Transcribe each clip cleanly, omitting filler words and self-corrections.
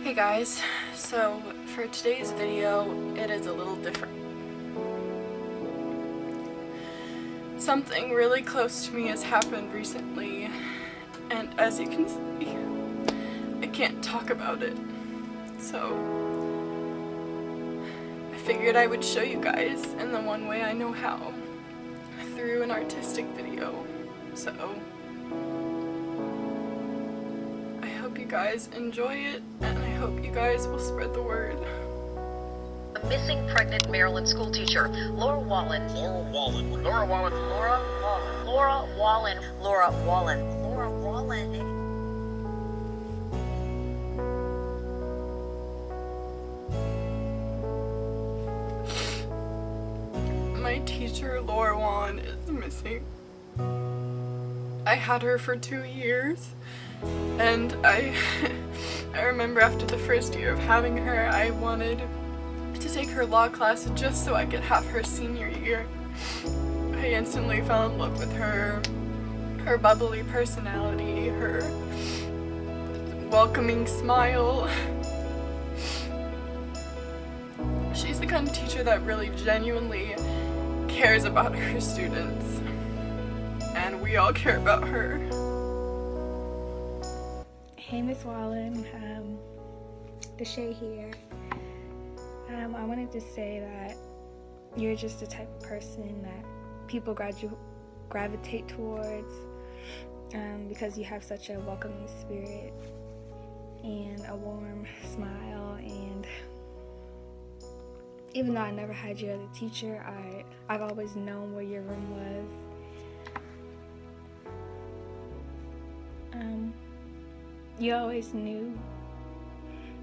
Hey guys, so for today's video, it is a little different. Something really close to me has happened recently, and as you can see, I can't talk about it. So I figured I would show you guys in the one way I know how, through an artistic video. So I hope you guys enjoy it, and I hope you guys will spread the word. A missing pregnant Maryland school teacher, Laura Wallen. My teacher, Laura Wallen, is missing. I had her for 2 years, and I remember after the first year of having her, I wanted to take her law class just so I could have her senior year. I instantly fell in love with her bubbly personality, her welcoming smile. She's the kind of teacher that really genuinely cares about her students, and we all care about her. Hey Miss Wallen, Deshay here. I wanted to say that you're just the type of person that people gravitate towards because you have such a welcoming spirit and a warm smile. And even though I never had you as a teacher, I've always known where your room was. You always knew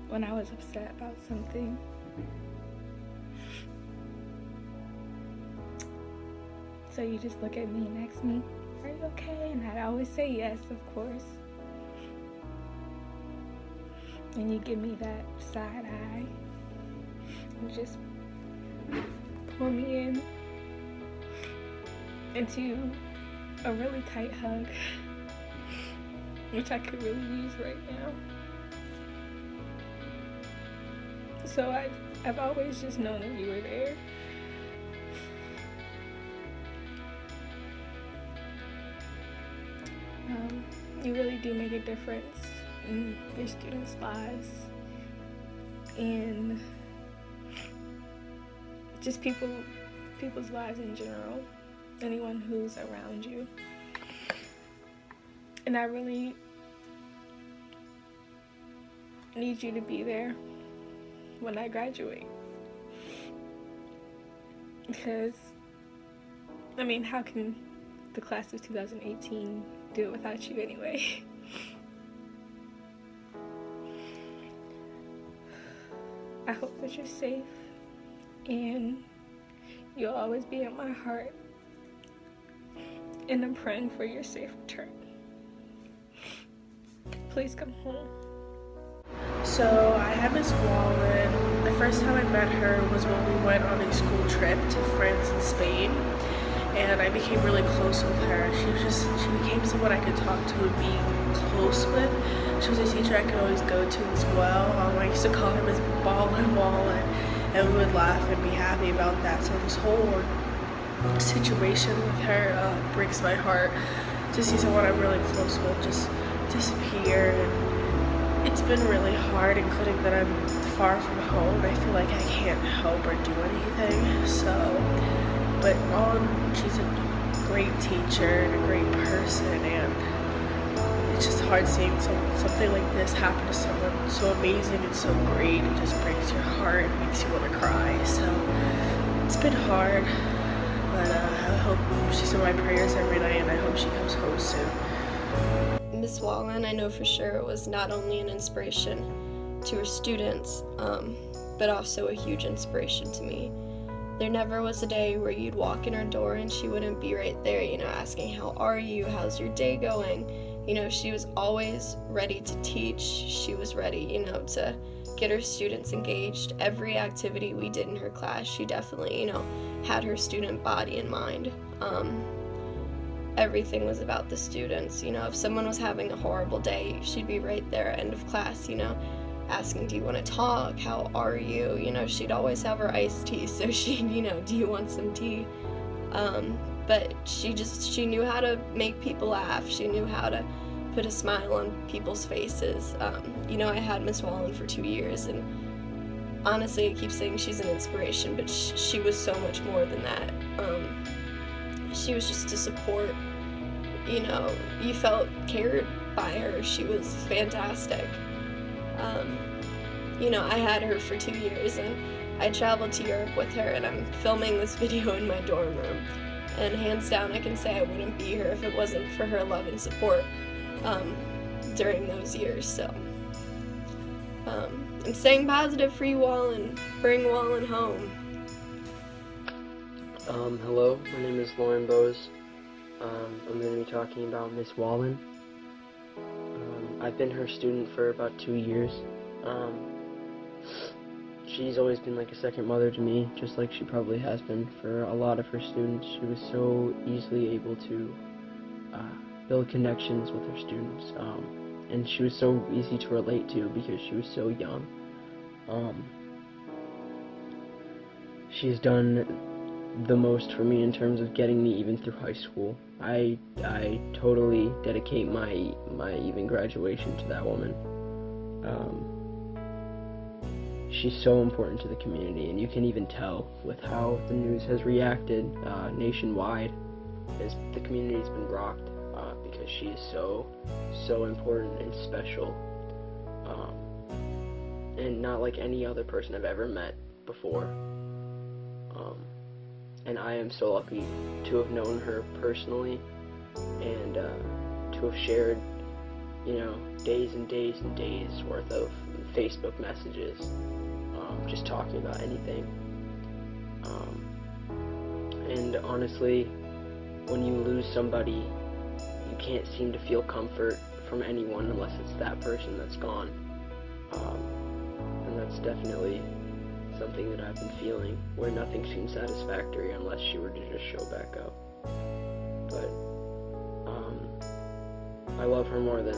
when I was upset about something. So you just look at me and ask me, "Are you okay?" And I'd always say yes, of course. And you give me that side eye and just pull me into a really tight hug, which I could really use right now. So I've always just known that you were there. You really do make a difference in your students' lives and just people's lives in general, anyone who's around you. And I really need you to be there when I graduate. Because, how can the class of 2018 do it without you anyway? I hope that you're safe and you'll always be in my heart, and I'm praying for your safe return. Please come home. So I had Miss Wallen. The first time I met her was when we went on a school trip to France and Spain, and I became really close with her. She became someone I could talk to and be close with. She was a teacher I could always go to as well. I used to call her Miss Wallen, and we would laugh and be happy about that. So this whole situation with her breaks my heart to see someone I'm really close with just disappear. And it's been really hard, including that I'm far from home. I feel like I can't help or do anything. But she's a great teacher and a great person, and it's just hard seeing something like this happen to someone so amazing and so great. It just breaks your heart and makes you want to cry. So it's been hard, but I hope she's in my prayers every night, and I hope she comes home soon. Miss Wallen, I know for sure, was not only an inspiration to her students, but also a huge inspiration to me. There never was a day where you'd walk in her door and she wouldn't be right there, asking, "How are you? How's your day going?" She was always ready to teach. She was ready, to get her students engaged. Every activity we did in her class, she definitely, had her student body in mind. Everything was about the students. If someone was having a horrible day, she'd be right there, end of class, asking, do you want to talk? How are you? You know, she'd always have her iced tea, so she'd, you know, do you want some tea? But she knew how to make people laugh. She knew how to put a smile on people's faces. You know, I had Miss Wallen for 2 years, and honestly, I keep saying she's an inspiration, but she was so much more than that. She was just a support. You know, you felt cared by her. She was fantastic. You know, I had her for 2 years, and I traveled to Europe with her, and I'm filming this video in my dorm room. And hands down, I can say I wouldn't be here if it wasn't for her love and support during those years. So I'm staying positive for you, Wallen. Bring Wallen home. Hello, my name is Lauren Bose. I'm going to be talking about Miss Wallen. I've been her student for about 2 years. She's always been like a second mother to me, just like she probably has been for a lot of her students. She was so easily able to build connections with her students, and she was so easy to relate to because she was so young. She's done the most for me in terms of getting me even through high school. I totally dedicate my even graduation to that woman. She's so important to the community, and you can even tell with how the news has reacted nationwide, as the community's been rocked because she is so important and special, and not like any other person I've ever met before. And I am so lucky to have known her personally, and to have shared, you know, days and days and days worth of Facebook messages, just talking about anything. And honestly, when you lose somebody, you can't seem to feel comfort from anyone unless it's that person that's gone. And that's definitely something that I've been feeling, where nothing seems satisfactory unless she were to just show back up. But I love her more than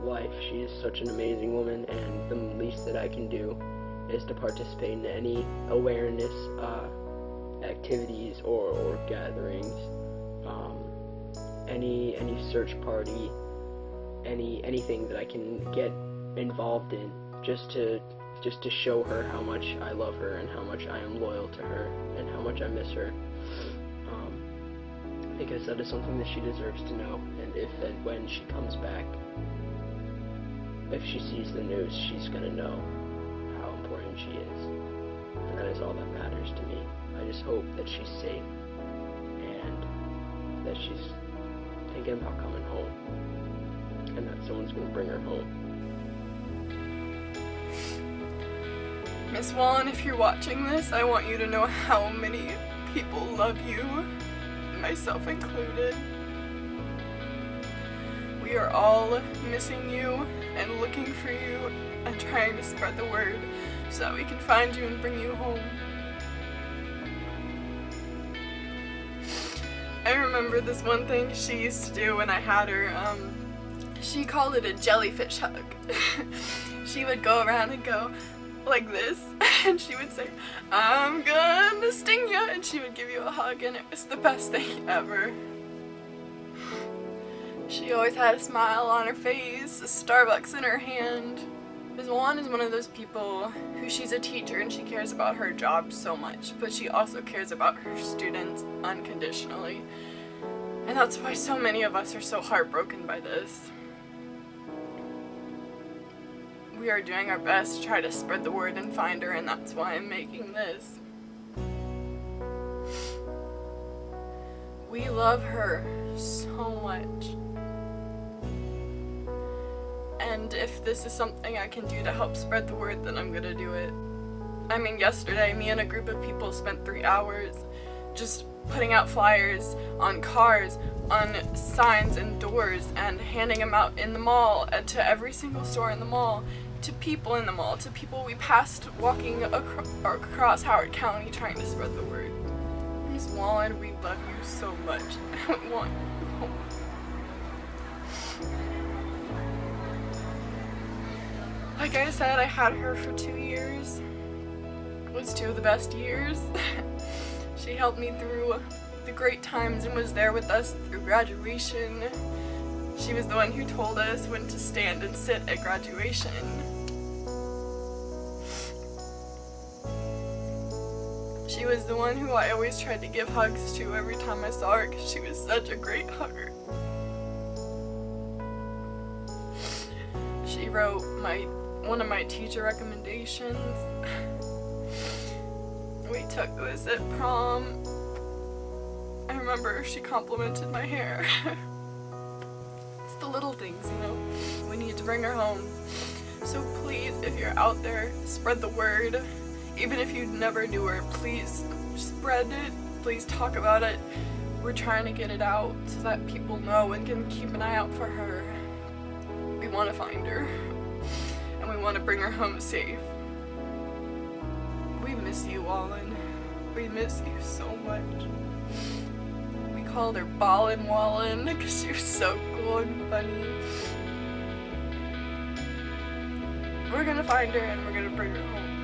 life. She is such an amazing woman, and the least that I can do is to participate in any awareness activities or gatherings, any search party, anything that I can get involved in, just to show her how much I love her and how much I am loyal to her and how much I miss her. Because that is something that she deserves to know, and if and when she comes back, if she sees the news, she's gonna know how important she is, and that is all that matters to me. I just hope that she's safe and that she's thinking about coming home, and that someone's gonna bring her home. Miss Wallen, if you're watching this, I want you to know how many people love you, myself included. We are all missing you and looking for you and trying to spread the word so that we can find you and bring you home. I remember this one thing she used to do when I had her. She called it a jellyfish hug. She would go around and go like this, and she would say, "I'm gonna sting ya," and she would give you a hug, and it was the best thing ever. She always had a smile on her face, a Starbucks in her hand. Ms. Wallen is one of those people who, she's a teacher and she cares about her job so much, but she also cares about her students unconditionally. And that's why so many of us are so heartbroken by this. We are doing our best to try to spread the word and find her, and that's why I'm making this. We love her so much. And if this is something I can do to help spread the word, then I'm gonna do it. I mean, yesterday, me and a group of people spent 3 hours just putting out flyers on cars, on signs and doors, and handing them out in the mall, to every single store in the mall, to people in the mall, to people we passed walking across Howard County trying to spread the word. Ms. Wallen, we love you so much. We want you home. Like I said, I had her for 2 years. It was 2 of the best years. She helped me through the great times and was there with us through graduation. She was the one who told us when to stand and sit at graduation. She was the one who I always tried to give hugs to every time I saw her because she was such a great hugger. She wrote one of my teacher recommendations. We took this at prom. I remember she complimented my hair. It's the little things, you know. We need to bring her home. So please, if you're out there, spread the word. Even if you never knew her, please spread it. Please talk about it. We're trying to get it out so that people know and can keep an eye out for her. We want to find her. And we want to bring her home safe. We miss you, Wallen. We miss you so much. We called her Ballin' Wallen because she was so cool and funny. We're gonna find her and we're gonna bring her home.